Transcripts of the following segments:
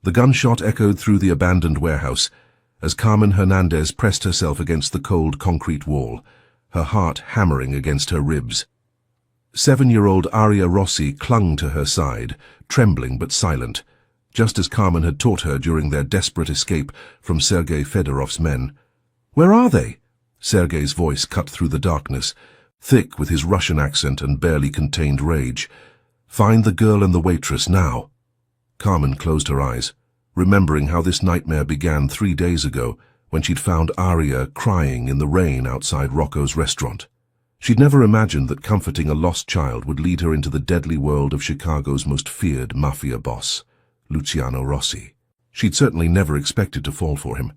The gunshot echoed through the abandoned warehouse as Carmen Hernandez pressed herself against the cold concrete wall, her heart hammering against her ribs. 7-year-old Aria Rossi clung to her side, trembling but silent, just as Carmen had taught her during their desperate escape from Sergei Fedorov's men. "Where are they?" Sergei's voice cut through the darkness, thick with his Russian accent and barely contained rage. "Find the girl and the waitress now." Carmen closed her eyes, remembering how this nightmare began 3 days ago when she'd found Aria crying in the rain outside Rocco's restaurant. She'd never imagined that comforting a lost child would lead her into the deadly world of Chicago's most feared mafia boss, Luciano Rossi. She'd certainly never expected to fall for him.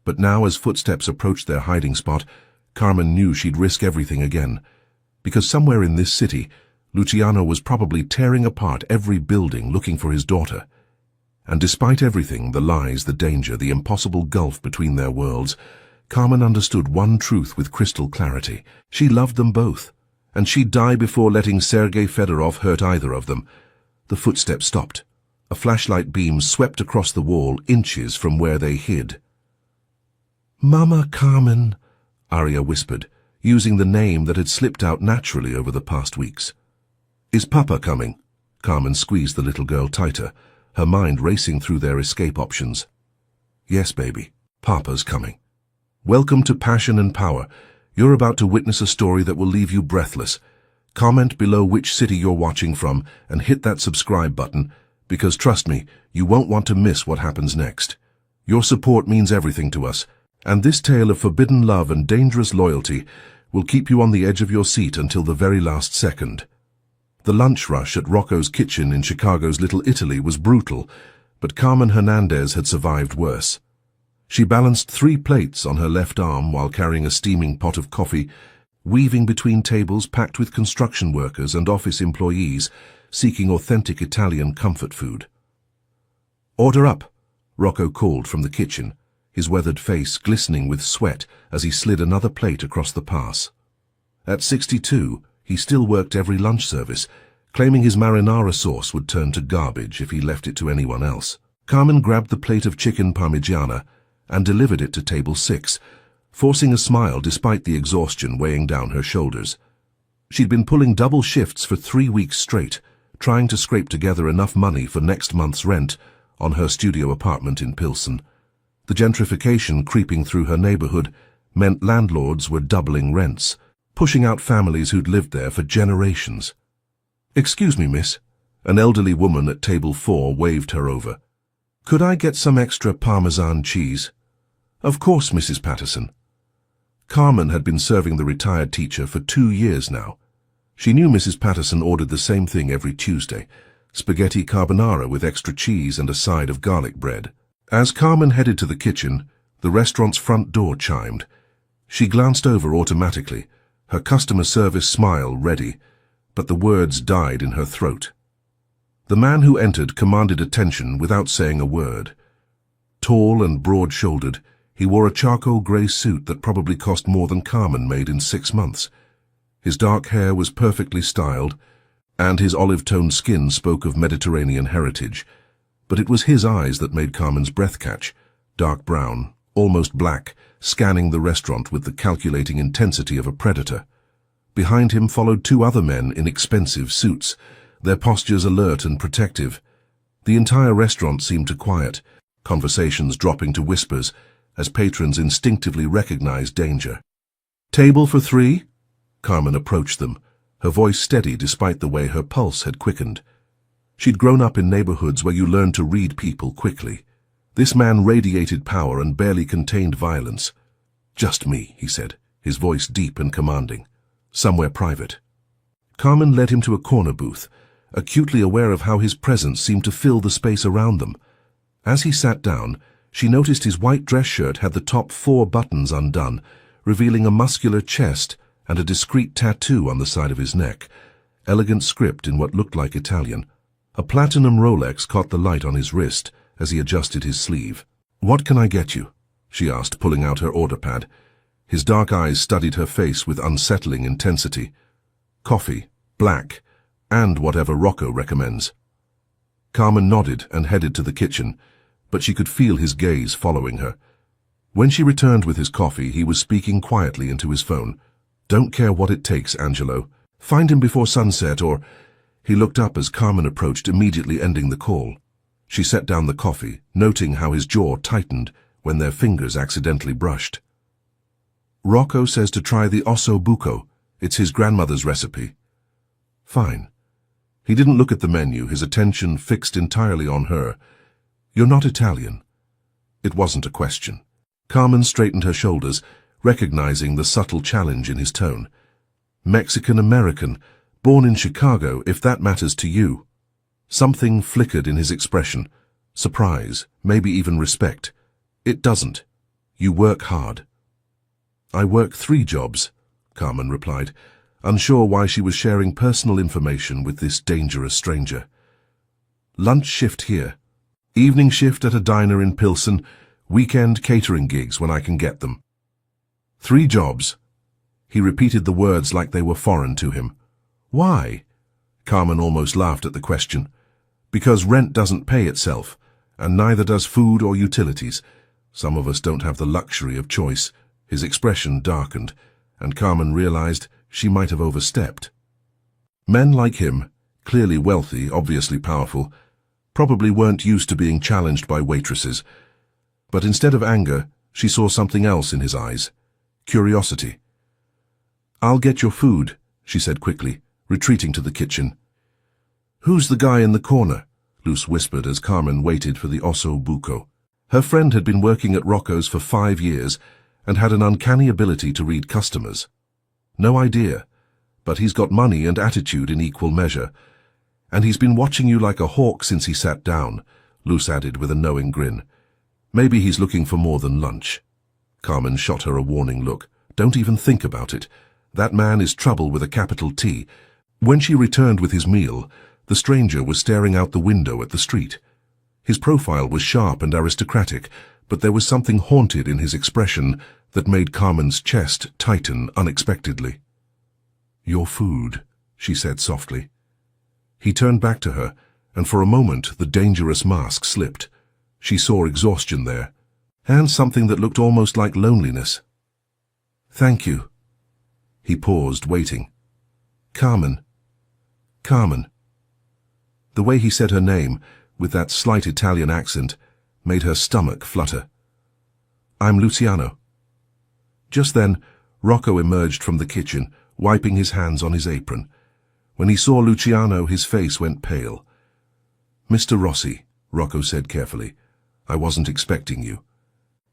But now, as footsteps approached their hiding spot, Carmen knew she'd risk everything again. Because somewhere in this city, Luciano was probably tearing apart every building looking for his daughter. And despite everything, the lies, the danger, the impossible gulf between their worlds, Carmen understood one truth with crystal clarity. She loved them both, and she'd die before letting Sergei Fedorov hurt either of them. The footsteps stopped. A flashlight beam swept across the wall, inches from where they hid. "Mama Carmen," Aria whispered, using the name that had slipped out naturally over the past weeks. "Is Papa coming?" Carmen squeezed the little girl tighter, her mind racing through their escape options. "Yes, baby, Papa's coming." Welcome to Passion and Power. You're about to witness a story that will leave you breathless. Comment below which city you're watching from and hit that subscribe button, because trust me, you won't want to miss what happens next. Your support means everything to us, and this tale of forbidden love and dangerous loyalty will keep you on the edge of your seat until the very last second. The lunch rush at Rocco's kitchen in Chicago's Little Italy was brutal, but Carmen Hernandez had survived worse. She balanced 3 plates on her left arm while carrying a steaming pot of coffee, weaving between tables packed with construction workers and office employees seeking authentic Italian comfort food. "Order up," Rocco called from the kitchen, his weathered face glistening with sweat as he slid another plate across the pass. At 62, he still worked every lunch service, claiming his marinara sauce would turn to garbage if he left it to anyone else. Carmen grabbed the plate of chicken parmigiana and delivered it to table 6, forcing a smile despite the exhaustion weighing down her shoulders. She'd been pulling double shifts for 3 weeks straight, trying to scrape together enough money for next month's rent on her studio apartment in Pilsen. The gentrification creeping through her neighborhood meant landlords were doubling rents, pushing out families who'd lived there for generations. "Excuse me, miss." An elderly woman at table 4 waved her over. "Could I get some extra Parmesan cheese?" "Of course, Mrs. Patterson." Carmen had been serving the retired teacher for 2 years now. She knew Mrs. Patterson ordered the same thing every Tuesday, spaghetti carbonara with extra cheese and a side of garlic bread. As Carmen headed to the kitchen, the restaurant's front door chimed. She glanced over automatically, her customer service smile ready, but the words died in her throat. The man who entered commanded attention without saying a word. Tall and broad-shouldered, he wore a charcoal grey suit that probably cost more than Carmen made in 6 months. His dark hair was perfectly styled, and his olive-toned skin spoke of Mediterranean heritage. But it was his eyes that made Carmen's breath catch, dark brown, almost black, scanning the restaurant with the calculating intensity of a predator. Behind him followed 2 other men in expensive suits, their postures alert and protective. The entire restaurant seemed to quiet, conversations dropping to whispers, as patrons instinctively recognized danger. "Table for 3? Carmen approached them, her voice steady despite the way her pulse had quickened. She'd grown up in neighborhoods where you learned to read people quickly. This man radiated power and barely contained violence. "Just me," he said, his voice deep and commanding. "Somewhere private." Carmen led him to a corner booth, acutely aware of how his presence seemed to fill the space around them. As he sat down, she noticed his white dress shirt had the top 4 buttons undone, revealing a muscular chest and a discreet tattoo on the side of his neck, elegant script in what looked like Italian. A platinum Rolex caught the light on his wrist as he adjusted his sleeve. "What can I get you?" she asked, pulling out her order pad. His dark eyes studied her face with unsettling intensity. "Coffee, black, and whatever Rocco recommends." Carmen nodded and headed to the kitchen, but she could feel his gaze following her. When she returned with his coffee, he was speaking quietly into his phone. "Don't care what it takes, Angelo. Find him before sunset or—" He looked up as Carmen approached, immediately ending the call. She set down the coffee, noting how his jaw tightened when their fingers accidentally brushed. "Rocco says to try the osso buco. It's his grandmother's recipe." "Fine." He didn't look at the menu, his attention fixed entirely on her. "You're not Italian." It wasn't a question. Carmen straightened her shoulders, recognizing the subtle challenge in his tone. "Mexican-American, born in Chicago, if that matters to you." Something flickered in his expression. Surprise, maybe even respect. "It doesn't. You work hard." "I work 3 jobs," Carmen replied, unsure why she was sharing personal information with this dangerous stranger. "Lunch shift here. Evening shift at a diner in Pilsen. Weekend catering gigs when I can get them." 3 jobs. He repeated the words like they were foreign to him. "Why?" Carmen almost laughed at the question. "Because rent doesn't pay itself, and neither does food or utilities. Some of us don't have the luxury of choice." His expression darkened, and Carmen realized she might have overstepped. Men like him, clearly wealthy, obviously powerful, probably weren't used to being challenged by waitresses. But instead of anger, she saw something else in his eyes. Curiosity. "I'll get your food," she said quickly, retreating to the kitchen. "Who's the guy in the corner?" Luce whispered as Carmen waited for the osso buco. Her friend had been working at Rocco's for 5 years and had an uncanny ability to read customers. "No idea, but he's got money and attitude in equal measure. And he's been watching you like a hawk since he sat down," Luce added with a knowing grin. "Maybe he's looking for more than lunch." Carmen shot her a warning look. "Don't even think about it. That man is trouble with a capital T." When she returned with his meal, the stranger was staring out the window at the street. His profile was sharp and aristocratic, but there was something haunted in his expression that made Carmen's chest tighten unexpectedly. "Your food," she said softly. He turned back to her, and for a moment the dangerous mask slipped. She saw exhaustion there, and something that looked almost like loneliness. "Thank you." He paused, waiting. "Carmen. Carmen." The way he said her name, with that slight Italian accent, made her stomach flutter. "I'm Luciano." Just then, Rocco emerged from the kitchen, wiping his hands on his apron. When he saw Luciano, his face went pale. "Mr. Rossi," Rocco said carefully, "I wasn't expecting you."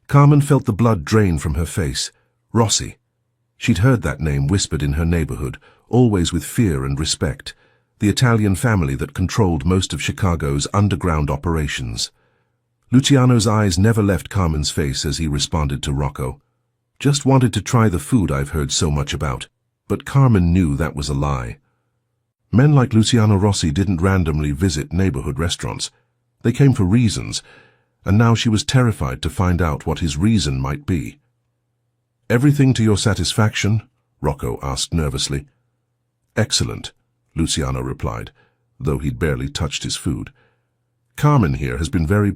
Carmen felt the blood drain from her face. Rossi. She'd heard that name whispered in her neighborhood, always with fear and respect. The Italian family that controlled most of Chicago's underground operations. Luciano's eyes never left Carmen's face as he responded to Rocco. "Just wanted to try the food I've heard so much about." But Carmen knew that was a lie. Men like Luciano Rossi didn't randomly visit neighborhood restaurants. They came for reasons, and now she was terrified to find out what his reason might be. "Everything to your satisfaction?" Rocco asked nervously. "Excellent," Luciano replied, though he'd barely touched his food. "Carmen here has been very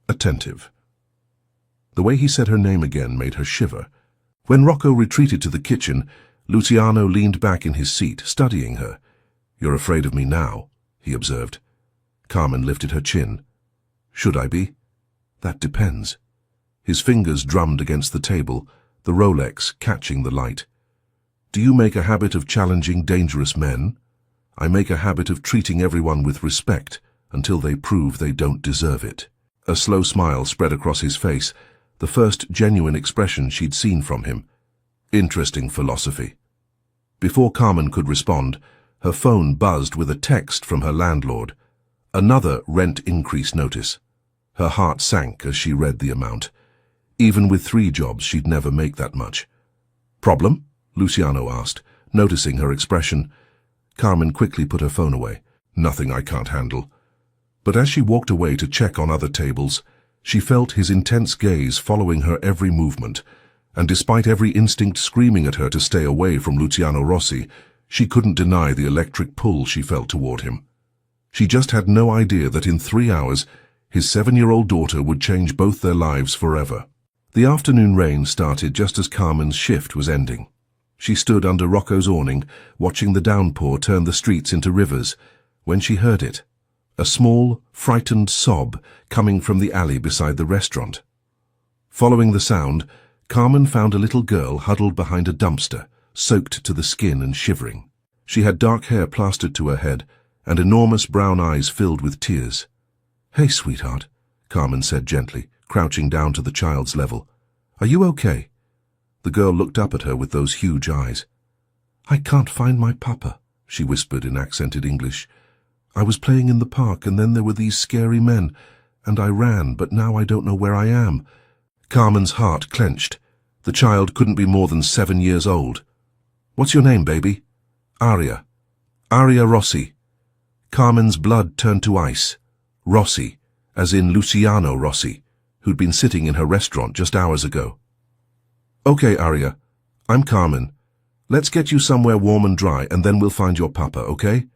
attentive." The way he said her name again made her shiver. When Rocco retreated to the kitchen, Luciano leaned back in his seat, studying her. "You're afraid of me now," he observed. Carmen lifted her chin. "Should I be?" "That depends." His fingers drummed against the table, the Rolex catching the light. "Do you make a habit of challenging dangerous men?" "I make a habit of treating everyone with respect until they prove they don't deserve it." A slow smile spread across his face, the first genuine expression she'd seen from him. Interesting philosophy. Before Carmen could respond, her phone buzzed with a text from her landlord. Another rent increase notice. Her heart sank as she read the amount. Even with 3 jobs, she'd never make that much. "Problem?" Luciano asked, noticing her expression. Carmen quickly put her phone away. "Nothing I can't handle." But as she walked away to check on other tables, she felt his intense gaze following her every movement, and despite every instinct screaming at her to stay away from Luciano Rossi, she couldn't deny the electric pull she felt toward him. She just had no idea that in 3 hours, His 7-year-old daughter would change both their lives forever. The afternoon rain started just as Carmen's shift was ending. She stood under Rocco's awning, watching the downpour turn the streets into rivers, when she heard it. A small, frightened sob coming from the alley beside the restaurant. Following the sound, Carmen found a little girl huddled behind a dumpster, soaked to the skin and shivering. She had dark hair plastered to her head, and enormous brown eyes filled with tears. "Hey, sweetheart," Carmen said gently, crouching down to the child's level. "Are you okay?" The girl looked up at her with those huge eyes. "I can't find my papa," she whispered in accented English. "I was playing in the park, and then there were these scary men, and I ran, but now I don't know where I am." Carmen's heart clenched. The child couldn't be more than 7 years old. "What's your name, baby?" "Aria. Aria Rossi." Carmen's blood turned to ice. Rossi, as in Luciano Rossi, who'd been sitting in her restaurant just hours ago. "Okay, Aria. I'm Carmen. Let's get you somewhere warm and dry, and then we'll find your papa, okay?"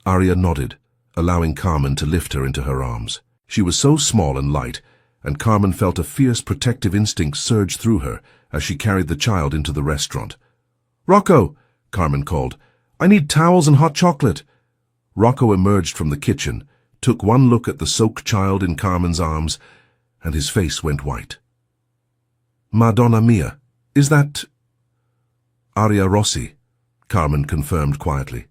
Aria nodded, allowing Carmen to lift her into her arms. She was so small and light, and Carmen felt a fierce protective instinct surge through her as she carried the child into the restaurant. "Rocco," Carmen called, "I need towels and hot chocolate." Rocco emerged from the kitchen, took one look at the soaked child in Carmen's arms, and his face went white. "Madonna mia, is that—" "Aria Rossi," Carmen confirmed quietly.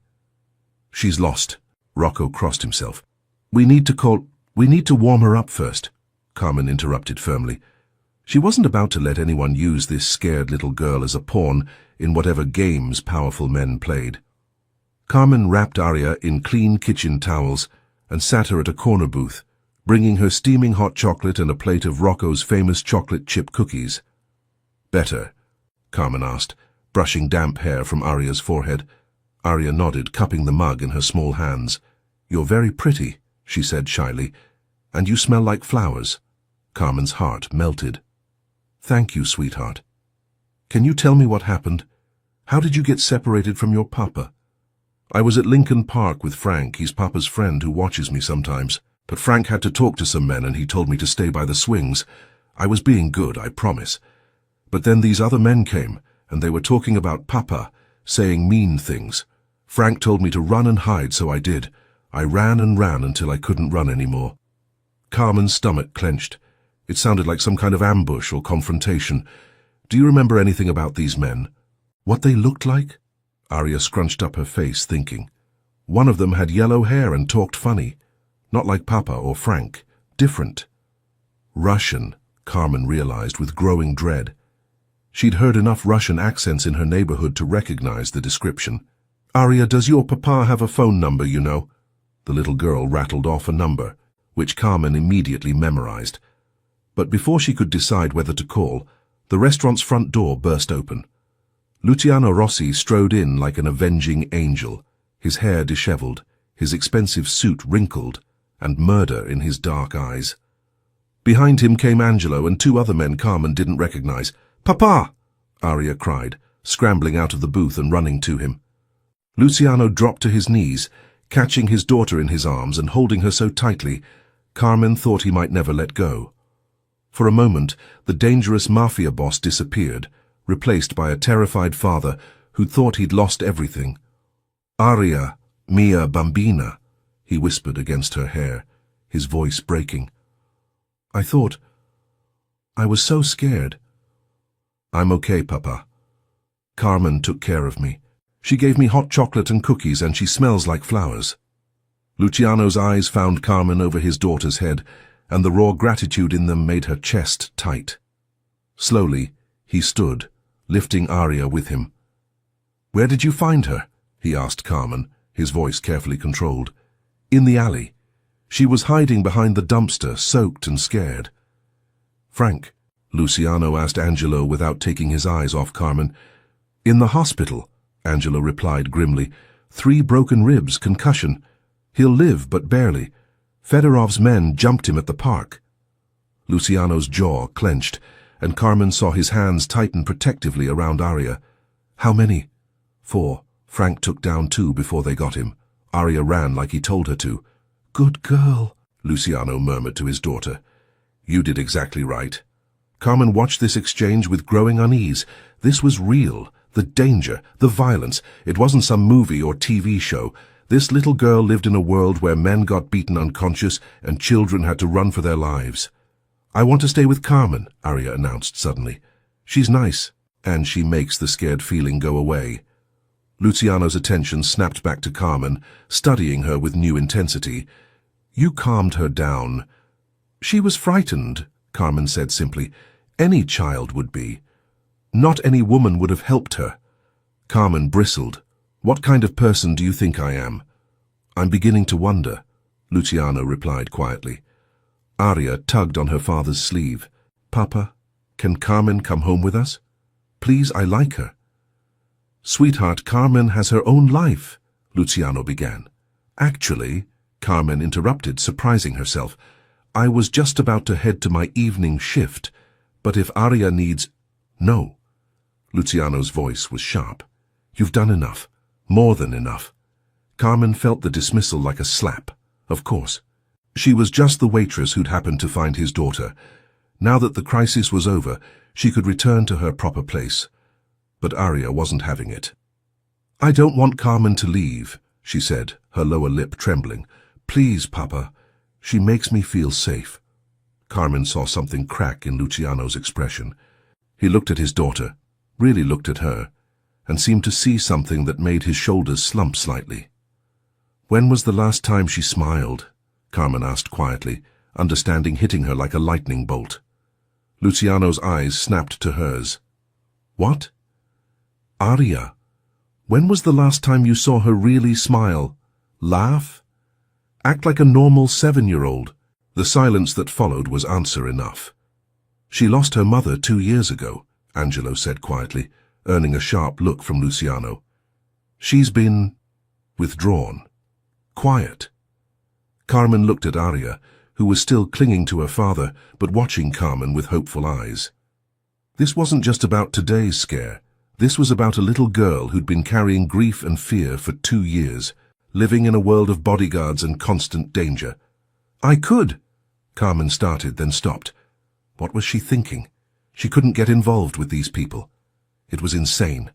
"She's lost." Rocco crossed himself. We need to warm her up first," Carmen interrupted firmly. She wasn't about to let anyone use this scared little girl as a pawn in whatever games powerful men played. Carmen wrapped Aria in clean kitchen towels and sat her at a corner booth, bringing her steaming hot chocolate and a plate of Rocco's famous chocolate chip cookies. "Better?" Carmen asked, brushing damp hair from Aria's forehead. Aria nodded, cupping the mug in her small hands. "You're very pretty," she said shyly, "and you smell like flowers." Carmen's heart melted. "Thank you, sweetheart. Can you tell me what happened? How did you get separated from your papa?" "I was at Lincoln Park with Frank. He's papa's friend who watches me sometimes. But Frank had to talk to some men and he told me to stay by the swings. I was being good, I promise. But then these other men came, and they were talking about papa, saying mean things. Frank told me to run and hide, so I did. I ran and ran until I couldn't run anymore." Carmen's stomach clenched. It sounded like some kind of ambush or confrontation. "Do you remember anything about these men? What they looked like?" Aria scrunched up her face, thinking. "One of them had yellow hair and talked funny. Not like Papa or Frank. Different." Russian, Carmen realized with growing dread. She'd heard enough Russian accents in her neighborhood to recognize the description. "Aria, does your papa have a phone number, you know?" The little girl rattled off a number, which Carmen immediately memorized. But before she could decide whether to call, the restaurant's front door burst open. Luciano Rossi strode in like an avenging angel, his hair disheveled, his expensive suit wrinkled, and murder in his dark eyes. Behind him came Angelo and 2 other men Carmen didn't recognize. "Papa!" Aria cried, scrambling out of the booth and running to him. Luciano dropped to his knees, catching his daughter in his arms and holding her so tightly, Carmen thought he might never let go. For a moment, the dangerous mafia boss disappeared, replaced by a terrified father who'd thought he'd lost everything. "Aria, mia bambina," he whispered against her hair, his voice breaking. I was so scared." "I'm okay, Papa. Carmen took care of me. She gave me hot chocolate and cookies, and she smells like flowers." Luciano's eyes found Carmen over his daughter's head, and the raw gratitude in them made her chest tight. Slowly, he stood, lifting Aria with him. "Where did you find her?" he asked Carmen, his voice carefully controlled. "In the alley. She was hiding behind the dumpster, soaked and scared." "Frank?" Luciano asked Angelo without taking his eyes off Carmen. "In the hospital," Angelo replied grimly. 3 broken ribs, concussion. He'll live, but barely. Fedorov's men jumped him at the park." Luciano's jaw clenched, and Carmen saw his hands tighten protectively around Aria. "How many?" 4. Frank took down 2 before they got him. Aria ran like he told her to. "Good girl," Luciano murmured to his daughter. You did exactly right. Carmen watched this exchange with growing unease. This was real. The danger, the violence. It wasn't some movie or TV show. This little girl lived in a world where men got beaten unconscious and children had to run for their lives. I want to stay with Carmen, Arya announced suddenly. She's nice, and she makes the scared feeling go away. Luciano's attention snapped back to Carmen, studying her with new intensity. You calmed her down. She was frightened, Carmen said simply. Any child would be. Not any woman would have helped her. Carmen bristled. What kind of person do you think I am? I'm beginning to wonder, Luciano replied quietly. Arya tugged on her father's sleeve. Papa, can Carmen come home with us? Please, I like her. Sweetheart, Carmen has her own life, Luciano began. Actually, Carmen interrupted, surprising herself. I was just about to head to my evening shift, but if Arya needs... No. Luciano's voice was sharp. You've done enough. More than enough. Carmen felt the dismissal like a slap. Of course. She was just the waitress who'd happened to find his daughter. Now that the crisis was over, she could return to her proper place. But Arya wasn't having it. I don't want Carmen to leave, she said, her lower lip trembling. Please, Papa. She makes me feel safe. Carmen saw something crack in Luciano's expression. He looked at his daughter, really looked at her, and seemed to see something that made his shoulders slump slightly. When was the last time she smiled? Carmen asked quietly, understanding hitting her like a lightning bolt. Luciano's eyes snapped to hers. What? Arya, when was the last time you saw her really smile? Laugh? Act like a normal 7-year-old. The silence that followed was answer enough. She lost her mother 2 years ago, Angelo said quietly, earning a sharp look from Luciano. She's been withdrawn. Quiet. Carmen looked at Arya, who was still clinging to her father, but watching Carmen with hopeful eyes. This wasn't just about today's scare. This was about a little girl who'd been carrying grief and fear for 2 years, living in a world of bodyguards and constant danger. I could, Carmen started, then stopped. What was she thinking? She couldn't get involved with these people. It was insane.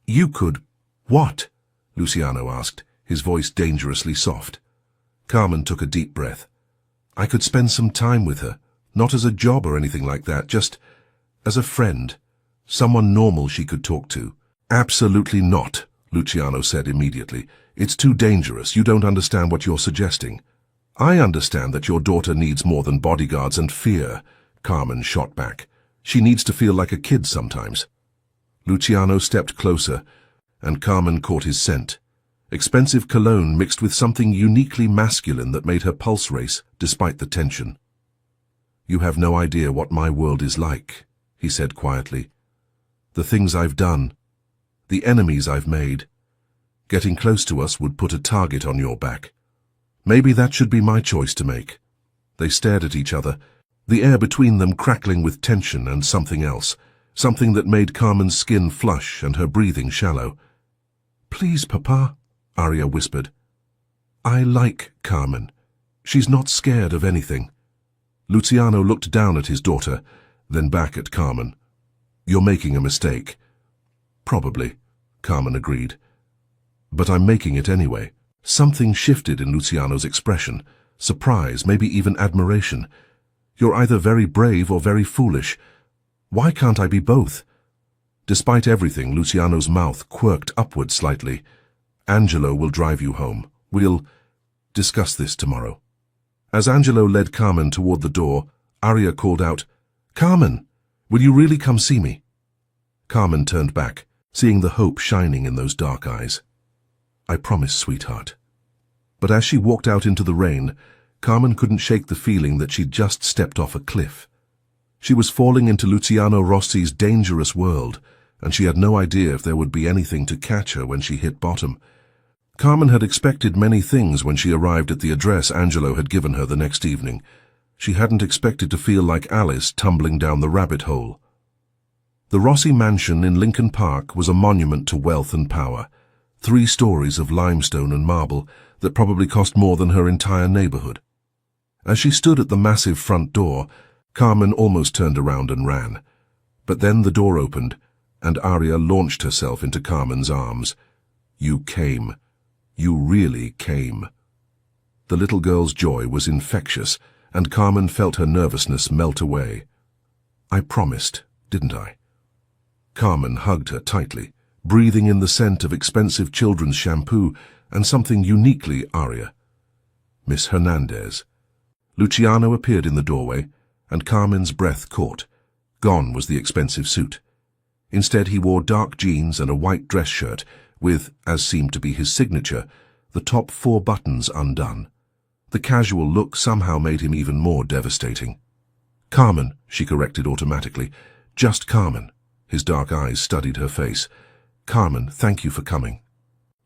You could... What? Luciano asked, his voice dangerously soft. Carmen took a deep breath. I could spend some time with her, not as a job or anything like that, just as a friend, someone normal she could talk to. Absolutely not, Luciano said immediately. It's too dangerous. You don't understand what you're suggesting. I understand that your daughter needs more than bodyguards and fear, Carmen shot back. She needs to feel like a kid sometimes. Luciano stepped closer, and Carmen caught his scent. Expensive cologne mixed with something uniquely masculine that made her pulse race, despite the tension. You have no idea what my world is like, he said quietly. The things I've done, the enemies I've made. Getting close to us would put a target on your back. Maybe that should be my choice to make. They stared at each other, the air between them crackling with tension and something else, something that made Carmen's skin flush and her breathing shallow. Please, Papa, Arya whispered. I like Carmen. She's not scared of anything. Luciano looked down at his daughter, then back at Carmen. You're making a mistake. Probably, Carmen agreed. But I'm making it anyway. Something shifted in Luciano's expression, surprise, maybe even admiration. You're either very brave or very foolish. Why can't I be both? Despite everything, Luciano's mouth quirked upward slightly. Angelo will drive you home. We'll discuss this tomorrow. As Angelo led Carmen toward the door, Arya called out, Carmen, will you really come see me? Carmen turned back, seeing the hope shining in those dark eyes. I promise, sweetheart. But as she walked out into the rain, Carmen couldn't shake the feeling that she'd just stepped off a cliff. She was falling into Luciano Rossi's dangerous world, and she had no idea if there would be anything to catch her when she hit bottom. Carmen had expected many things when she arrived at the address Angelo had given her the next evening. She hadn't expected to feel like Alice tumbling down the rabbit hole. The Rossi mansion in Lincoln Park was a monument to wealth and power. 3 stories of limestone and marble that probably cost more than her entire neighborhood. As she stood at the massive front door, Carmen almost turned around and ran. But then the door opened, and Arya launched herself into Carmen's arms. "You came. You really came." The little girl's joy was infectious, and Carmen felt her nervousness melt away. "I promised, didn't I?" Carmen hugged her tightly, breathing in the scent of expensive children's shampoo and something uniquely Arya. "Miss Hernandez." Luciano appeared in the doorway, and Carmen's breath caught. Gone was the expensive suit. Instead, he wore dark jeans and a white dress shirt with, as seemed to be his signature, the top 4 buttons undone. The casual look somehow made him even more devastating. "Carmen," she corrected automatically. "Just Carmen." His dark eyes studied her face. "Carmen, thank you for coming."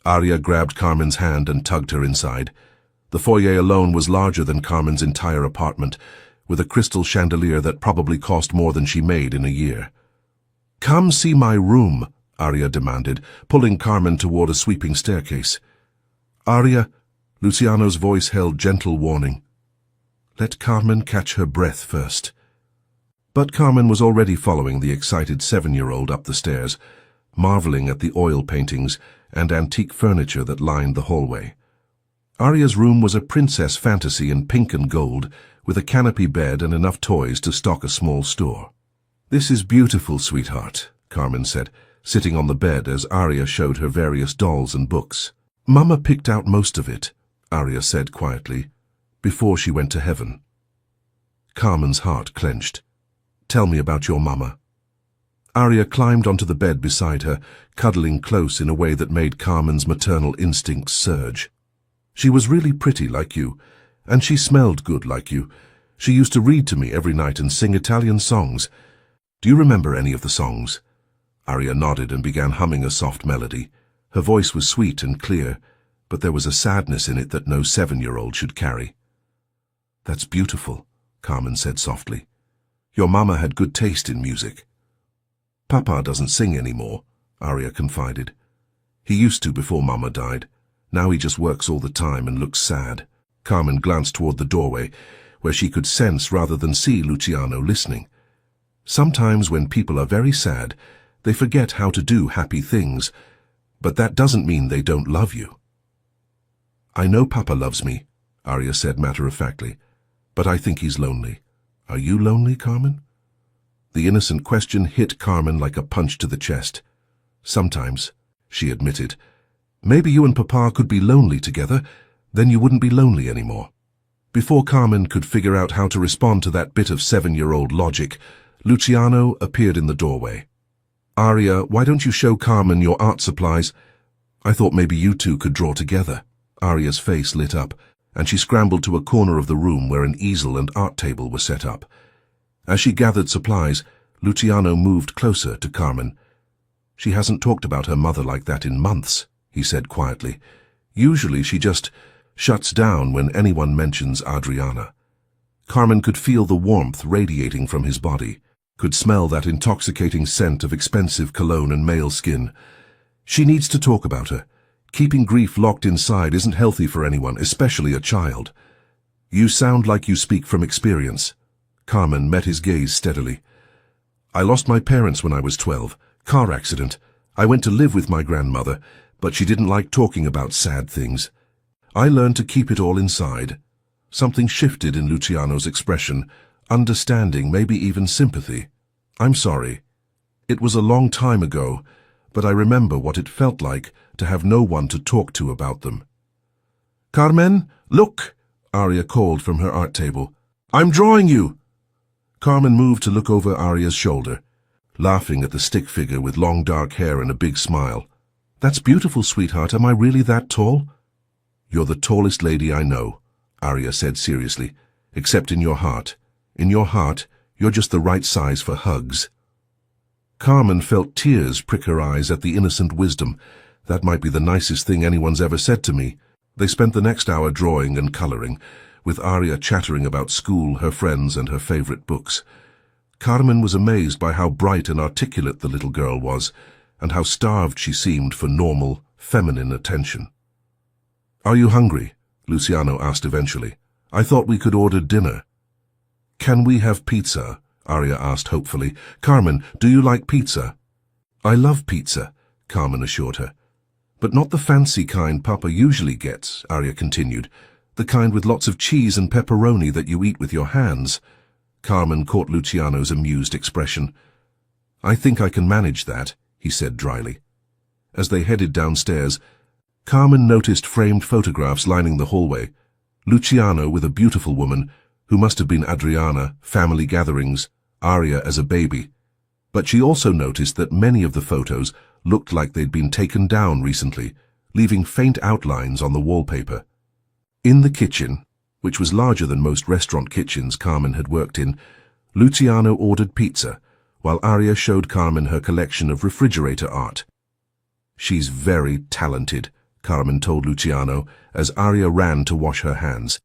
Arya grabbed Carmen's hand and tugged her inside. The foyer alone was larger than Carmen's entire apartment, with a crystal chandelier that probably cost more than she made in a year. "Come see my room," Arya demanded, pulling Carmen toward a sweeping staircase. "Arya," Luciano's voice held gentle warning. "Let Carmen catch her breath first." But Carmen was already following the excited 7-year-old up the stairs, marveling at the oil paintings and antique furniture that lined the hallway. Arya's room was a princess fantasy in pink and gold, with a canopy bed and enough toys to stock a small store. "This is beautiful, sweetheart," Carmen said, sitting on the bed as Arya showed her various dolls and books. "Mama picked out most of it," Arya said quietly, "before she went to heaven." Carmen's heart clenched. "Tell me about your mama." Arya climbed onto the bed beside her, cuddling close in a way that made Carmen's maternal instincts surge. "She was really pretty like you, and she smelled good like you. She used to read to me every night and sing Italian songs. Do you remember any of the songs?" Arya nodded and began humming a soft melody. Her voice was sweet and clear, but there was a sadness in it that no 7-year-old should carry. "That's beautiful," Carmen said softly. "Your mama had good taste in music." "Papa doesn't sing anymore," Arya confided. "He used to before Mama died. Now he just works all the time and looks sad." Carmen glanced toward the doorway, where she could sense rather than see Luciano listening. "Sometimes when people are very sad, they forget how to do happy things, but that doesn't mean they don't love you." "I know Papa loves me," Arya said matter-of-factly, "but I think he's lonely. Are you lonely, Carmen?" The innocent question hit Carmen like a punch to the chest. "Sometimes," she admitted. "Maybe you and Papa could be lonely together, then you wouldn't be lonely anymore." Before Carmen could figure out how to respond to that bit of 7-year-old logic, Luciano appeared in the doorway. "Arya, why don't you show Carmen your art supplies? I thought maybe you two could draw together." Arya's face lit up, and she scrambled to a corner of the room where an easel and art table were set up. As she gathered supplies, Luciano moved closer to Carmen. "She hasn't talked about her mother like that in months," he said quietly. "Usually she just shuts down when anyone mentions Adriana." Carmen could feel the warmth radiating from his body, could smell that intoxicating scent of expensive cologne and male skin. She needs to talk about her. Keeping grief locked inside isn't healthy for anyone, especially a child. "You sound like you speak from experience." Carmen met his gaze steadily. "I lost my parents when I was 12. Car accident. I went to live with my grandmother, but she didn't like talking about sad things. I learned to keep it all inside." Something shifted in Luciano's expression, understanding, maybe even sympathy. "I'm sorry. It was a long time ago, but I remember what it felt like to have no one to talk to about them." "Carmen, look!" Arya called from her art table. "I'm drawing you!" Carmen moved to look over Arya's shoulder, laughing at the stick figure with long dark hair and a big smile. "That's beautiful, sweetheart. Am I really that tall?" "You're the tallest lady I know," Arya said seriously, "except in your heart. In your heart, you're just the right size for hugs." Carmen felt tears prick her eyes at the innocent wisdom. That might be the nicest thing anyone's ever said to me. They spent the next hour drawing and coloring, with Arya chattering about school, her friends, and her favorite books. Carmen was amazed by how bright and articulate the little girl was, and how starved she seemed for normal, feminine attention. "Are you hungry?" Luciano asked eventually. I thought we could order dinner. Can we have pizza? Arya asked hopefully. Carmen, do you like pizza? I love pizza, Carmen assured her. But not the fancy kind Papa usually gets, Arya continued. The kind with lots of cheese and pepperoni that you eat with your hands. Carmen caught Luciano's amused expression. I think I can manage that, he said dryly. As they headed downstairs, Carmen noticed framed photographs lining the hallway. Luciano with a beautiful woman, who must have been Adriana, family gatherings, Arya as a baby. But she also noticed that many of the photos looked like they'd been taken down recently, leaving faint outlines on the wallpaper. In the kitchen, which was larger than most restaurant kitchens Carmen had worked in, Luciano ordered pizza, while Arya showed Carmen her collection of refrigerator art. She's very talented, Carmen told Luciano as Arya ran to wash her hands.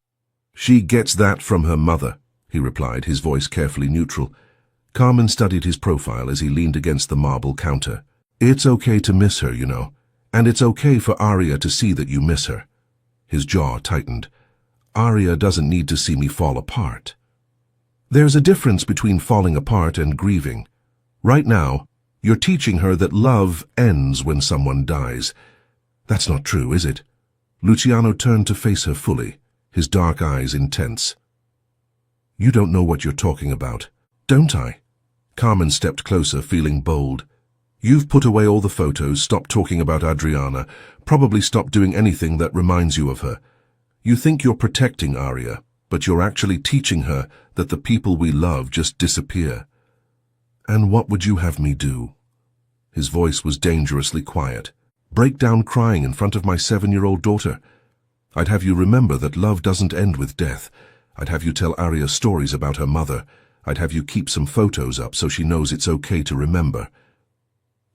She gets that from her mother, he replied, his voice carefully neutral. Carmen studied his profile as he leaned against the marble counter. It's okay to miss her, you know, and it's okay for Arya to see that you miss her. His jaw tightened. Arya doesn't need to see me fall apart. There's a difference between falling apart and grieving. Right now, you're teaching her that love ends when someone dies. That's not true, is it? Luciano turned to face her fully, his dark eyes intense. You don't know what you're talking about, don't I? Carmen stepped closer, feeling bold. You've put away all the photos, stopped talking about Adriana, probably stopped doing anything that reminds you of her. You think you're protecting Arya, but you're actually teaching her that the people we love just disappear. And what would you have me do? His voice was dangerously quiet. Break down crying in front of my 7-year-old daughter. I'd have you remember that love doesn't end with death. I'd have you tell Arya stories about her mother. I'd have you keep some photos up so she knows it's okay to remember.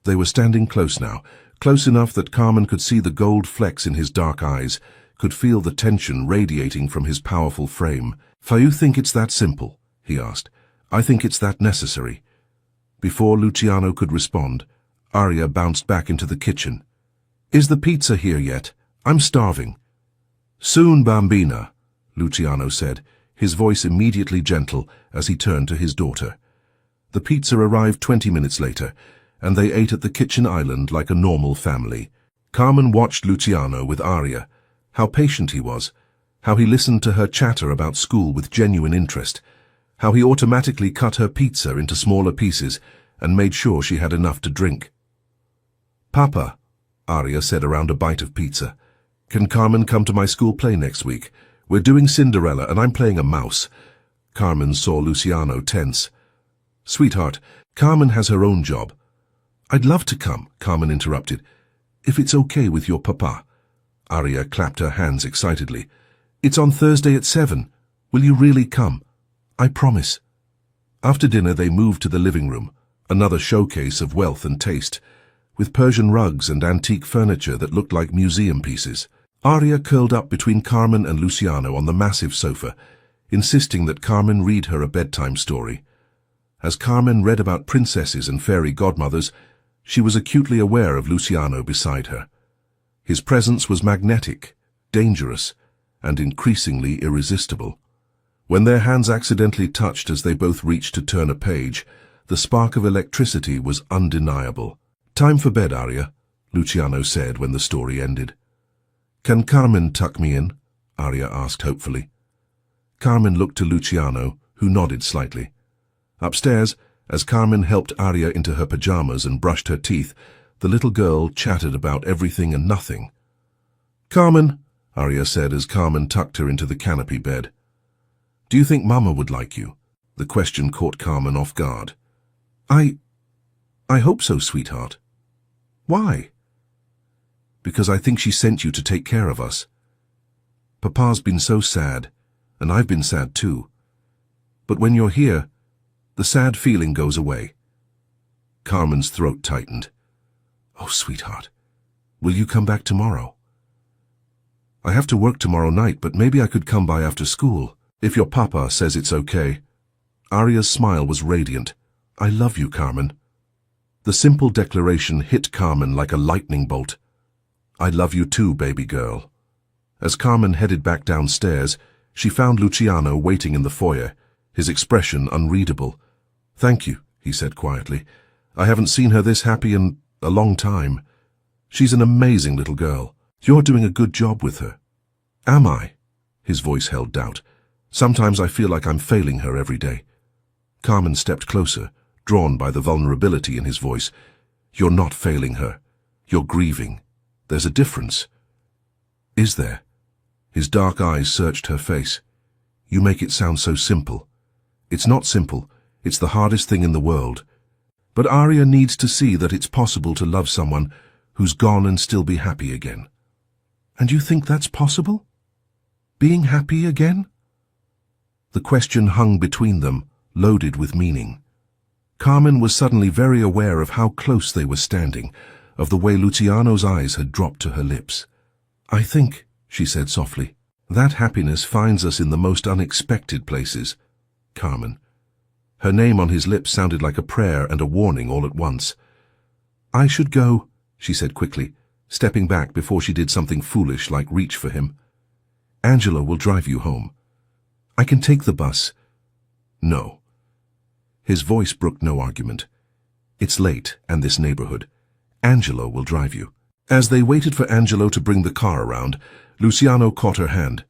They were standing close now, close enough that Carmen could see the gold flecks in his dark eyes, could feel the tension radiating from his powerful frame. You think it's that simple? He asked. I think it's that necessary. Before Luciano could respond, Arya bounced back into the kitchen. Is the pizza here yet? I'm starving. Soon, bambina, Luciano said, his voice immediately gentle as he turned to his daughter. The pizza arrived 20 minutes later, and they ate at the kitchen island like a normal family. Carmen watched Luciano with Arya. How patient he was, how he listened to her chatter about school with genuine interest, how he automatically cut her pizza into smaller pieces and made sure she had enough to drink. Papa, Arya said around a bite of pizza, can Carmen come to my school play next week? We're doing Cinderella and I'm playing a mouse. Carmen saw Luciano tense. Sweetheart, Carmen has her own job. I'd love to come, Carmen interrupted. If it's okay with your papa. Arya clapped her hands excitedly. It's on Thursday at 7. Will you really come? I promise. After dinner they moved to the living room, another showcase of wealth and taste, with Persian rugs and antique furniture that looked like museum pieces. Arya curled up between Carmen and Luciano on the massive sofa, insisting that Carmen read her a bedtime story. As Carmen read about princesses and fairy godmothers, she was acutely aware of Luciano beside her. His presence was magnetic, dangerous, and increasingly irresistible. When their hands accidentally touched as they both reached to turn a page, the spark of electricity was undeniable. Time for bed, Arya, Luciano said when the story ended. Can Carmen tuck me in? Arya asked hopefully. Carmen looked to Luciano, who nodded slightly. Upstairs, as Carmen helped Arya into her pajamas and brushed her teeth, the little girl chattered about everything and nothing. Carmen, Arya said as Carmen tucked her into the canopy bed. Do you think Mama would like you? The question caught Carmen off guard. I hope so, sweetheart. Why? Because I think she sent you to take care of us. Papa's been so sad, and I've been sad too. But when you're here, the sad feeling goes away. Carmen's throat tightened. Oh, sweetheart, will you come back tomorrow? I have to work tomorrow night, but maybe I could come by after school, if your papa says it's okay. Arya's smile was radiant. I love you, Carmen. The simple declaration hit Carmen like a lightning bolt. I love you too, baby girl. As Carmen headed back downstairs, She found Luciano waiting in the foyer, his expression unreadable. "Thank you," he said quietly. "I haven't seen her this happy in a long time. She's an amazing little girl. You're doing a good job with her." "Am I?" His voice held doubt. "Sometimes I feel like I'm failing her every day." Carmen stepped closer, drawn by the vulnerability in his voice. "You're not failing her. You're grieving. There's a difference." "Is there?" His dark eyes searched her face. "You make it sound so simple." "It's not simple. It's the hardest thing in the world. But Arya needs to see that it's possible to love someone who's gone and still be happy again." "And you think that's possible? Being happy again?" The question hung between them, loaded with meaning. Carmen was suddenly very aware of how close they were standing, of the way Luciano's eyes had dropped to her lips. "I think," she said softly, "that happiness finds us in the most unexpected places." Carmen. Her name on his lips sounded like a prayer and a warning all at once. "I should go," she said quickly, stepping back before she did something foolish like reach for him. "Angela will drive you home." "I can take the bus." "No." His voice brooked no argument. "It's late, and this neighborhood. Angelo will drive you." As they waited for Angelo to bring the car around, Luciano caught her hand.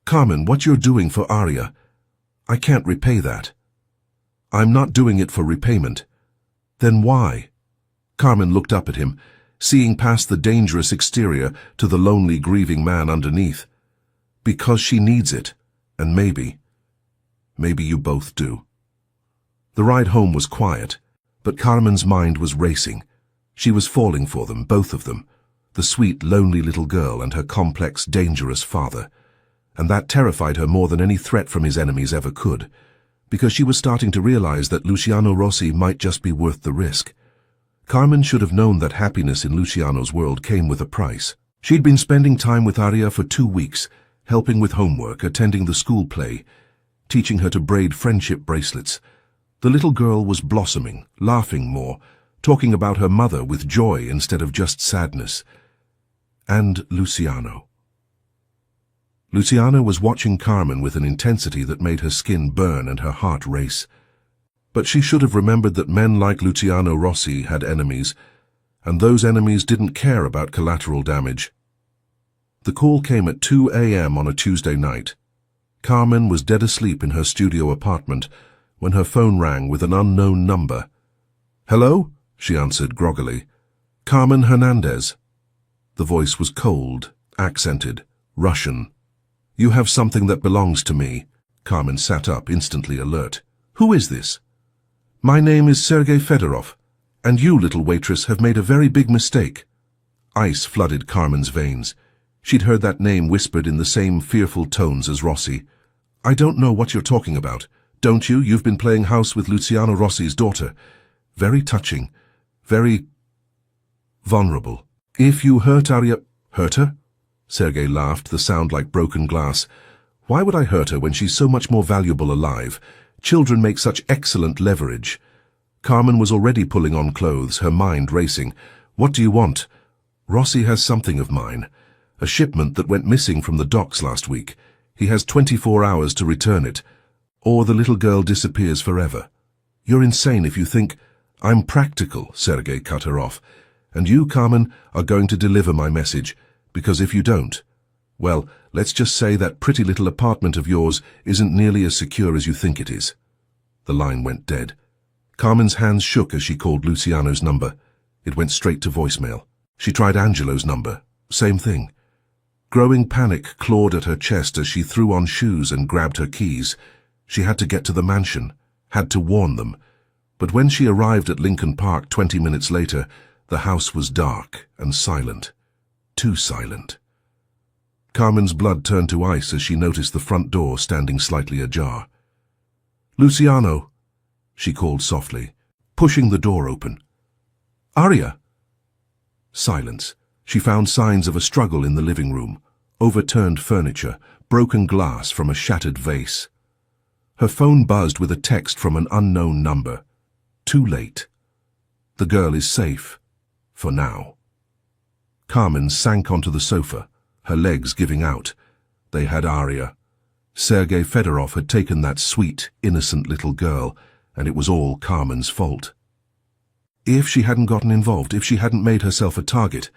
"Carmen, what you're doing for Arya, I can't repay that." "I'm not doing it for repayment." "Then why?" Carmen looked up at him, seeing past the dangerous exterior to the lonely, grieving man underneath. "Because she needs it, and maybe you both do." The ride home was quiet, but Carmen's mind was racing. She was falling for them, both of them, the sweet, lonely little girl and her complex, dangerous father. And that terrified her more than any threat from his enemies ever could, because she was starting to realize that Luciano Rossi might just be worth the risk. Carmen should have known that happiness in Luciano's world came with a price. She'd been spending time with Arya for 2 weeks, helping with homework, attending the school play, teaching her to braid friendship bracelets. The little girl was blossoming, laughing more, talking about her mother with joy instead of just sadness. And Luciano. Luciano was watching Carmen with an intensity that made her skin burn and her heart race. But she should have remembered that men like Luciano Rossi had enemies, and those enemies didn't care about collateral damage. The call came at 2 a.m. on a Tuesday night. Carmen was dead asleep in her studio apartment when her phone rang with an unknown number. "Hello?" she answered groggily. "Carmen Hernandez." The voice was cold, accented, Russian. "You have something that belongs to me." Carmen sat up, instantly alert. "Who is this?" "My name is Sergei Fedorov, and you, little waitress, have made a very big mistake." Ice flooded Carmen's veins. She'd heard that name whispered in the same fearful tones as Rossi. "I don't know what you're talking about. Don't you? You've been playing house with Luciano Rossi's daughter. Very touching. Very vulnerable. If you hurt Arya—" "Hurt her?" Sergei laughed, the sound like broken glass. "Why would I hurt her when she's so much more valuable alive? Children make such excellent leverage." Carmen was already pulling on clothes, her mind racing. "What do you want?" "Rossi has something of mine. A shipment that went missing from the docks last week. He has 24 hours to return it, or the little girl disappears forever." "You're insane if you think—" "I'm practical," Sergei cut her off. "And you, Carmen, are going to deliver my message, because if you don't, well, let's just say that pretty little apartment of yours isn't nearly as secure as you think it is." The line went dead. Carmen's hands shook as she called Luciano's number. It went straight to voicemail. She tried Angelo's number. Same thing. Growing panic clawed at her chest as she threw on shoes and grabbed her keys. She had to get to the mansion, had to warn them. But when she arrived at Lincoln Park 20 minutes later, the house was dark and silent. Too silent. Carmen's blood turned to ice as she noticed the front door standing slightly ajar. "Luciano," she called softly, pushing the door open. "Arya!" Silence. She found signs of a struggle in the living room, overturned furniture, broken glass from a shattered vase. Her phone buzzed with a text from an unknown number. Too late. The girl is safe. For now. Carmen sank onto the sofa, her legs giving out. They had Arya. Sergei Fedorov had taken that sweet, innocent little girl, and it was all Carmen's fault. If she hadn't gotten involved, if she hadn't made herself a target.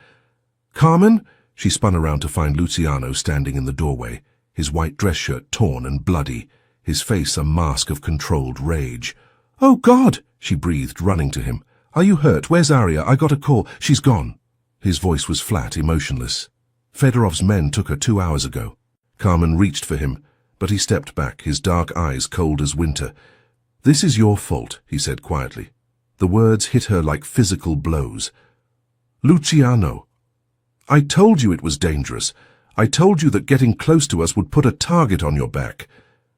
"Carmen?" She spun around to find Luciano standing in the doorway, his white dress shirt torn and bloody, his face a mask of controlled rage. "Oh, God!" she breathed, running to him. "Are you hurt? Where's Aria? I got a call. She's gone." His voice was flat, emotionless. "Fedorov's men took her 2 hours ago." Carmen reached for him, but he stepped back, his dark eyes cold as winter. "This is your fault," he said quietly. The words hit her like physical blows. "Luciano, I told you it was dangerous. I told you that getting close to us would put a target on your back.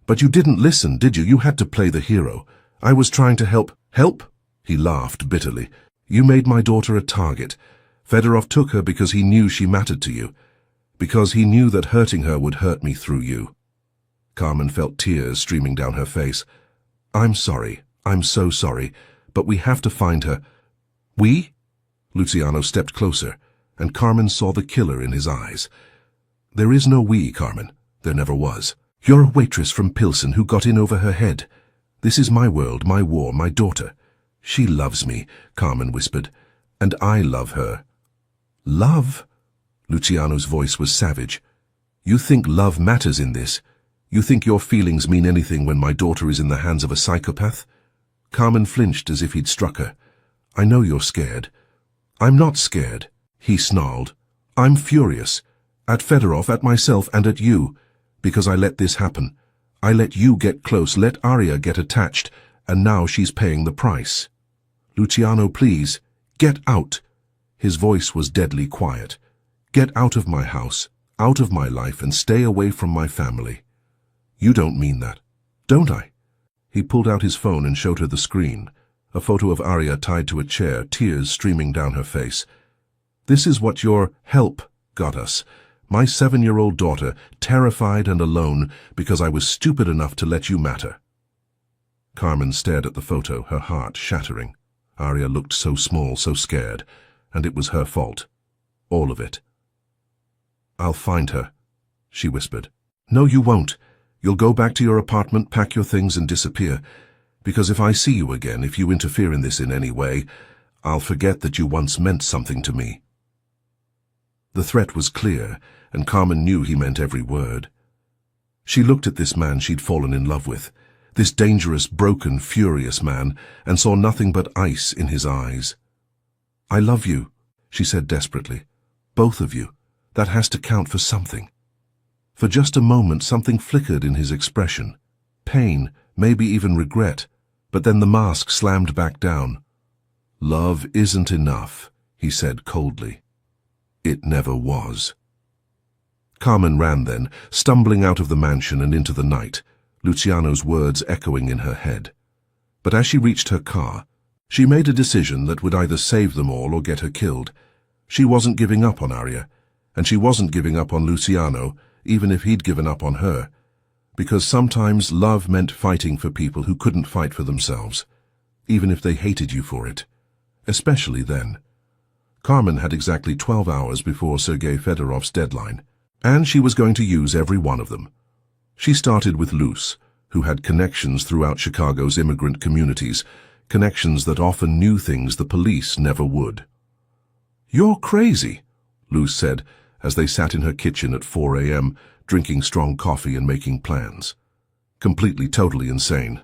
But you didn't listen, did you? You had to play the hero. I was trying to help." "Help?" He laughed bitterly. "You made my daughter a target. Fedorov took her because he knew she mattered to you. Because he knew that hurting her would hurt me through you." Carmen felt tears streaming down her face. "I'm sorry. I'm so sorry. But we have to find her." "We?" Luciano stepped closer, and Carmen saw the killer in his eyes. "There is no we, Carmen. There never was. You're a waitress from Pilsen who got in over her head. This is my world, my war, my daughter. She loves me," Carmen whispered, "and I love her." "Love?" Luciano's voice was savage. "You think love matters in this? You think your feelings mean anything when my daughter is in the hands of a psychopath?" Carmen flinched as if he'd struck her. "I know you're scared." "I'm not scared," he snarled. "I'm furious. At Fedorov, at myself, and at you. Because I let this happen. I let you get close, let Aria get attached, and now she's paying the price." "Luciano, please, get out." His voice was deadly quiet. "Get out of my house, out of my life, and stay away from my family." "You don't mean that." "Don't I?" He pulled out his phone and showed her the screen, a photo of Aria tied to a chair, tears streaming down her face. "This is what your help got us. My 7-year-old daughter, terrified and alone because I was stupid enough to let you matter." Carmen stared at the photo, her heart shattering. Aria looked so small, so scared, and it was her fault. All of it. "I'll find her," she whispered. "No, you won't. You'll go back to your apartment, pack your things and disappear. Because if I see you again, if you interfere in this in any way, I'll forget that you once meant something to me." The threat was clear, and Carmen knew he meant every word. She looked at this man she'd fallen in love with, this dangerous, broken, furious man, and saw nothing but ice in his eyes. "I love you," she said desperately. "Both of you. That has to count for something." For just a moment something flickered in his expression. Pain, maybe even regret, but then the mask slammed back down. "Love isn't enough," he said coldly. "It never was." Carmen ran then, stumbling out of the mansion and into the night, Luciano's words echoing in her head. But as she reached her car, she made a decision that would either save them all or get her killed. She wasn't giving up on Aria, and she wasn't giving up on Luciano, even if he'd given up on her, because sometimes love meant fighting for people who couldn't fight for themselves, even if they hated you for it, especially then. Carmen had exactly 12 hours before Sergei Fedorov's deadline, and she was going to use every one of them. She started with Luz, who had connections throughout Chicago's immigrant communities, connections that often knew things the police never would. "You're crazy," Luz said, as they sat in her kitchen at 4 a.m., drinking strong coffee and making plans. "Completely, totally insane."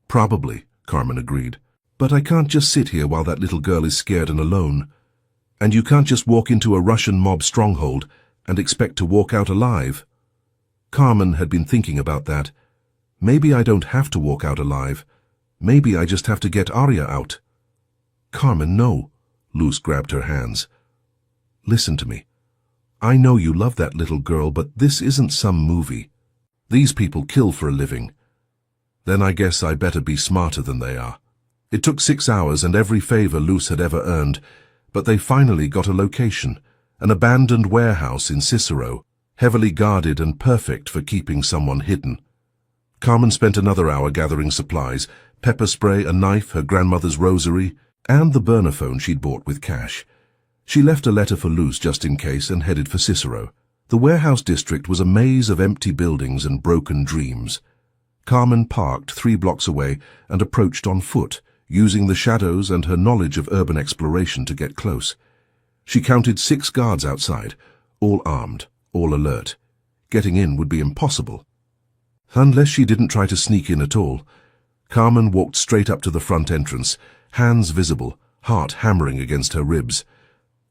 "Probably," Carmen agreed. "But I can't just sit here while that little girl is scared and alone. And you can't just walk into a Russian mob stronghold and expect to walk out alive." Carmen had been thinking about that. Maybe I don't have to walk out alive. Maybe I just have to get Aria out. "Carmen, no." Luz grabbed her hands. "Listen to me. I know you love that little girl, but this isn't some movie. These people kill for a living. Then I guess I better be smarter than they are." It took 6 hours and every favor Luz had ever earned, but they finally got a location, an abandoned warehouse in Cicero, heavily guarded and perfect for keeping someone hidden. Carmen spent another hour gathering supplies, pepper spray, a knife, her grandmother's rosary, and the burner phone she'd bought with cash. She left a letter for Luz just in case and headed for Cicero, The warehouse district was a maze of empty buildings and broken dreams. Carmen parked 3 blocks away and approached on foot, using the shadows and her knowledge of urban exploration to get close. She counted 6 guards outside, all armed, all alert. Getting in would be impossible. Unless she didn't try to sneak in at all. Carmen walked straight up to the front entrance, hands visible, heart hammering against her ribs.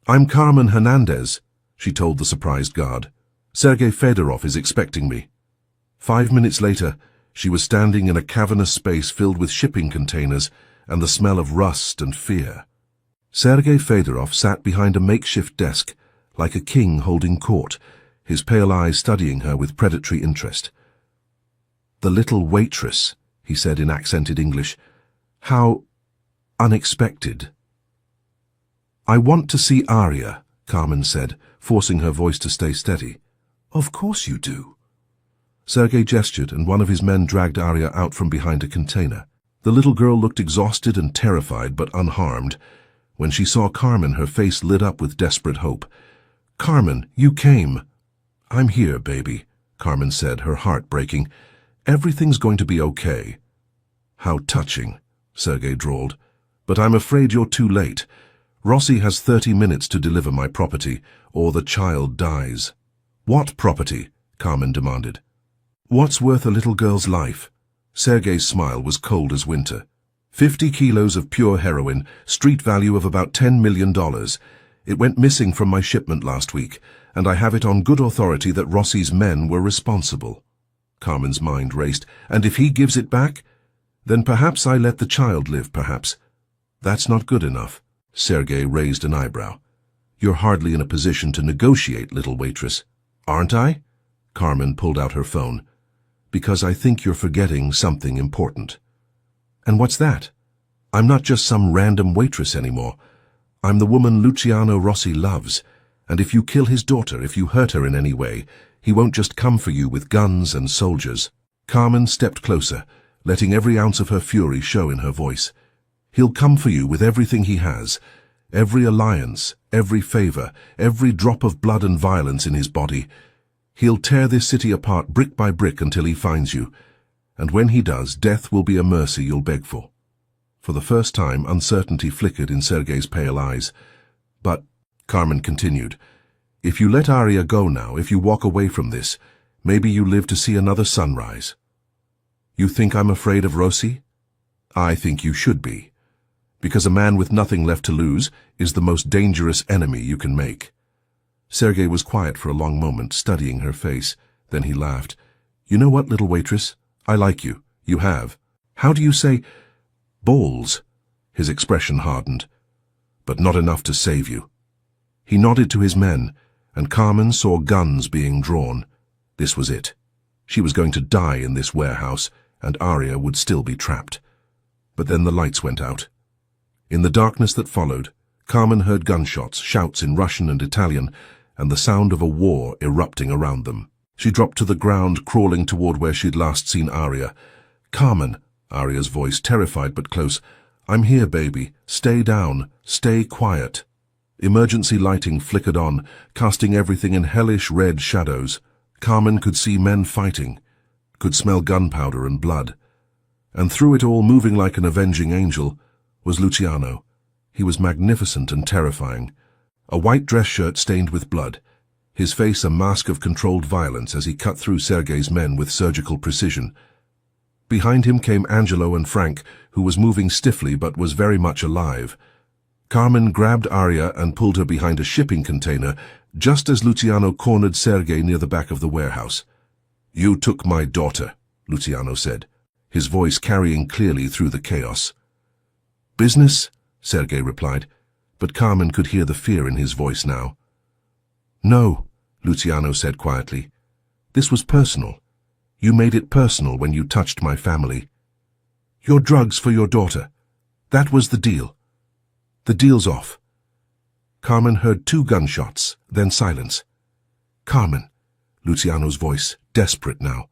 "I'm Carmen Hernandez," she told the surprised guard. "Sergei Fedorov is expecting me." 5 minutes later, she was standing in a cavernous space filled with shipping containers and the smell of rust and fear. Sergei Fedorov sat behind a makeshift desk, like a king holding court, his pale eyes studying her with predatory interest. "The little waitress," he said in accented English. "How unexpected." "I want to see Arya," Carmen said, forcing her voice to stay steady. "Of course you do." Sergei gestured, and one of his men dragged Arya out from behind a container. The little girl looked exhausted and terrified, but unharmed. When she saw Carmen, her face lit up with desperate hope. "Carmen, you came." "I'm here, baby," Carmen said, her heart breaking. "Everything's going to be okay." "How touching," Sergei drawled. "But I'm afraid you're too late. Rossi has 30 minutes to deliver my property, or the child dies." "What property?" Carmen demanded. "What's worth a little girl's life?" Sergei's smile was cold as winter. 50 kilos of pure heroin, street value of about $10 million. It went missing from my shipment last week, and I have it on good authority that Rossi's men were responsible. Carmen's mind raced. "And if he gives it back? Then perhaps I let the child live, perhaps." "That's not good enough." Sergei raised an eyebrow. "You're hardly in a position to negotiate, little waitress." "Aren't I?" Carmen pulled out her phone. "Because I think you're forgetting something important." "And what's that?" "I'm not just some random waitress anymore. I'm the woman Luciano Rossi loves, and if you kill his daughter, if you hurt her in any way, he won't just come for you with guns and soldiers." Carmen stepped closer, letting every ounce of her fury show in her voice. "He'll come for you with everything he has, every alliance, every favor, every drop of blood and violence in his body. He'll tear this city apart brick by brick until he finds you, and when he does, death will be a mercy you'll beg for." For the first time, uncertainty flickered in Sergei's pale eyes. "But," Carmen continued, "if you let Arya go now, if you walk away from this, maybe you live to see another sunrise." "You think I'm afraid of Rossi?" "I think you should be, because a man with nothing left to lose is the most dangerous enemy you can make." Sergei was quiet for a long moment, studying her face. Then he laughed. "You know what, little waitress? I like you. You have. How do you say balls?" His expression hardened. "But not enough to save you." He nodded to his men, and Carmen saw guns being drawn. This was it. She was going to die in this warehouse, and Arya would still be trapped. But then the lights went out. In the darkness that followed, Carmen heard gunshots, shouts in Russian and Italian, and the sound of a war erupting around them. She dropped to the ground, crawling toward where she'd last seen Arya. "Carmen," Arya's voice, terrified but close, "I'm here, baby. Stay down. Stay quiet." Emergency lighting flickered on, casting everything in hellish red shadows. Carmen could see men fighting, could smell gunpowder and blood. And through it all, moving like an avenging angel, was Luciano. He was magnificent and terrifying. A white dress shirt stained with blood, his face a mask of controlled violence as he cut through Sergei's men with surgical precision. Behind him came Angelo and Frank, who was moving stiffly but was very much alive. Carmen grabbed Arya and pulled her behind a shipping container, just as Luciano cornered Sergei near the back of the warehouse. "You took my daughter," Luciano said, his voice carrying clearly through the chaos. "Business?" Sergei replied, but Carmen could hear the fear in his voice now. "No," Luciano said quietly. "This was personal. You made it personal when you touched my family. Your drugs for your daughter. That was the deal. The deal's off." Carmen heard 2 gunshots, then silence. "Carmen," Luciano's voice, desperate now.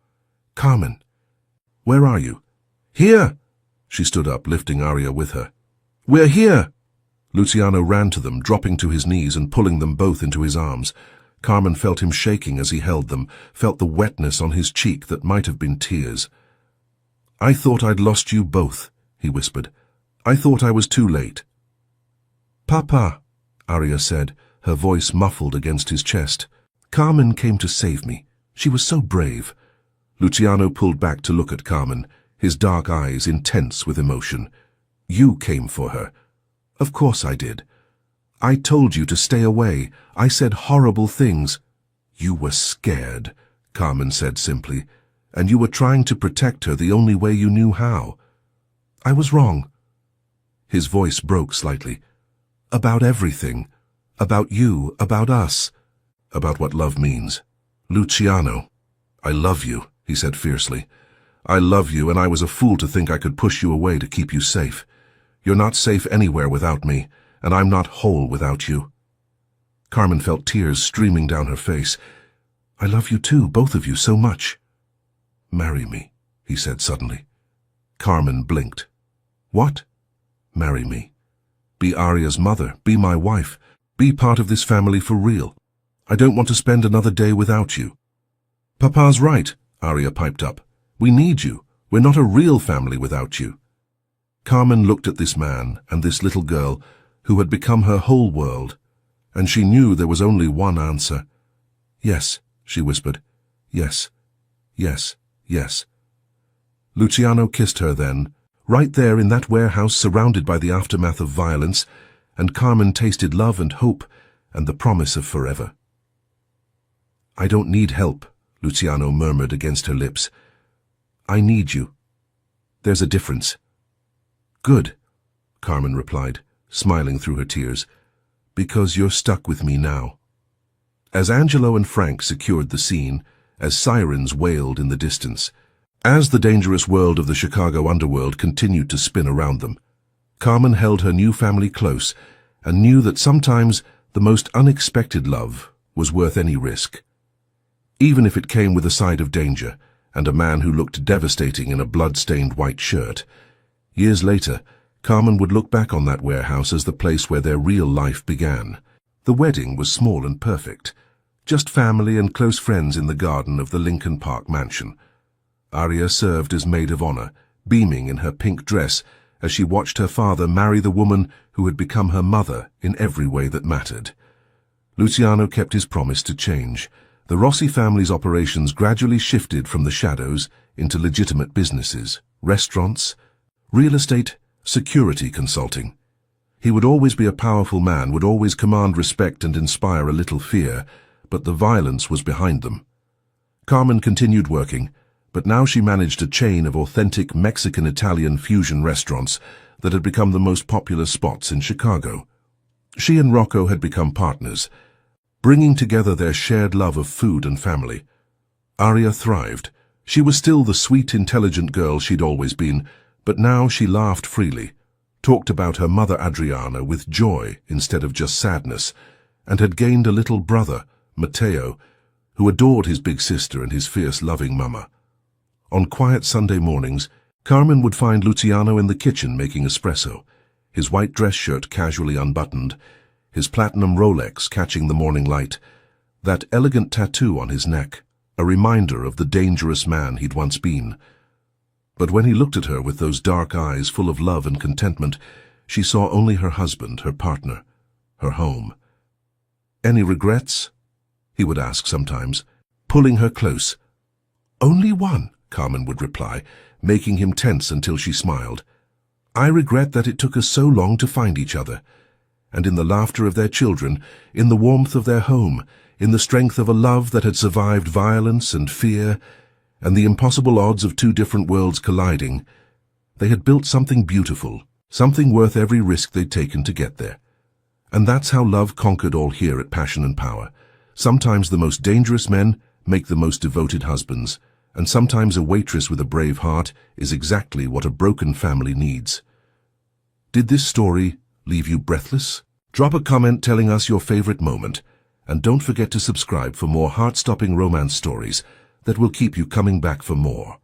"Carmen, where are you?" "Here!" She stood up, lifting Arya with her. "We're here!" Luciano ran to them, dropping to his knees and pulling them both into his arms. Carmen felt him shaking as he held them, felt the wetness on his cheek that might have been tears. "I thought I'd lost you both," he whispered. "I thought I was too late." "Papa," Arya said, her voice muffled against his chest. "Carmen came to save me. She was so brave." Luciano pulled back to look at Carmen, his dark eyes intense with emotion. "You came for her." "Of course I did. I told you to stay away. I said horrible things." "You were scared," Carmen said simply, "and you were trying to protect her the only way you knew how." "I was wrong." His voice broke slightly. "About everything. About you, about us. About what love means." "Luciano, I love you," he said fiercely. "I love you, and I was a fool to think I could push you away to keep you safe. You're not safe anywhere without me, and I'm not whole without you." Carmen felt tears streaming down her face. "I love you too, both of you, so much." "Marry me," he said suddenly. Carmen blinked. "What?" "Marry me. Be Arya's mother, be my wife, be part of this family for real. I don't want to spend another day without you." "Papa's right," Arya piped up. "We need you. We're not a real family without you." Carmen looked at this man and this little girl who had become her whole world, and she knew there was only one answer. "Yes," she whispered. "Yes, yes, yes." Luciano kissed her then, right there in that warehouse surrounded by the aftermath of violence, and Carmen tasted love and hope and the promise of forever. "I don't need help," Luciano murmured against her lips. "I need you. There's a difference." "Good," Carmen replied, smiling through her tears, "because you're stuck with me now." As Angelo and Frank secured the scene, as sirens wailed in the distance, as the dangerous world of the Chicago underworld continued to spin around them, Carmen held her new family close and knew that sometimes the most unexpected love was worth any risk. Even if it came with a side of danger and a man who looked devastating in a blood-stained white shirt. Years later, Carmen would look back on that warehouse as the place where their real life began. The wedding was small and perfect, just family and close friends in the garden of the Lincoln Park mansion. Arya served as maid of honor, beaming in her pink dress as she watched her father marry the woman who had become her mother in every way that mattered. Luciano kept his promise to change. The Rossi family's operations gradually shifted from the shadows into legitimate businesses, restaurants, real estate, security consulting. He would always be a powerful man, would always command respect and inspire a little fear, but the violence was behind them. Carmen continued working, but now she managed a chain of authentic Mexican-Italian fusion restaurants that had become the most popular spots in Chicago. She and Rocco had become partners, bringing together their shared love of food and family. Arya thrived. She was still the sweet, intelligent girl she'd always been, but now she laughed freely, talked about her mother Adriana with joy instead of just sadness, and had gained a little brother, Matteo, who adored his big sister and his fierce, loving mama. On quiet Sunday mornings, Carmen would find Luciano in the kitchen making espresso, his white dress shirt casually unbuttoned, his platinum Rolex catching the morning light, that elegant tattoo on his neck, a reminder of the dangerous man he'd once been. But when he looked at her with those dark eyes full of love and contentment, she saw only her husband, her partner, her home. "Any regrets?" he would ask sometimes, pulling her close. "Only one," Carmen would reply, making him tense until she smiled. "I regret that it took us so long to find each other." And in the laughter of their children, in the warmth of their home, in the strength of a love that had survived violence and fear, and the impossible odds of two different worlds colliding, they had built something beautiful, something worth every risk they'd taken to get there. And that's how love conquered all here at Passion and Power. Sometimes the most dangerous men make the most devoted husbands, and sometimes a waitress with a brave heart is exactly what a broken family needs. Did this story leave you breathless? Drop a comment telling us your favorite moment, and don't forget to subscribe for more heart-stopping romance stories that will keep you coming back for more.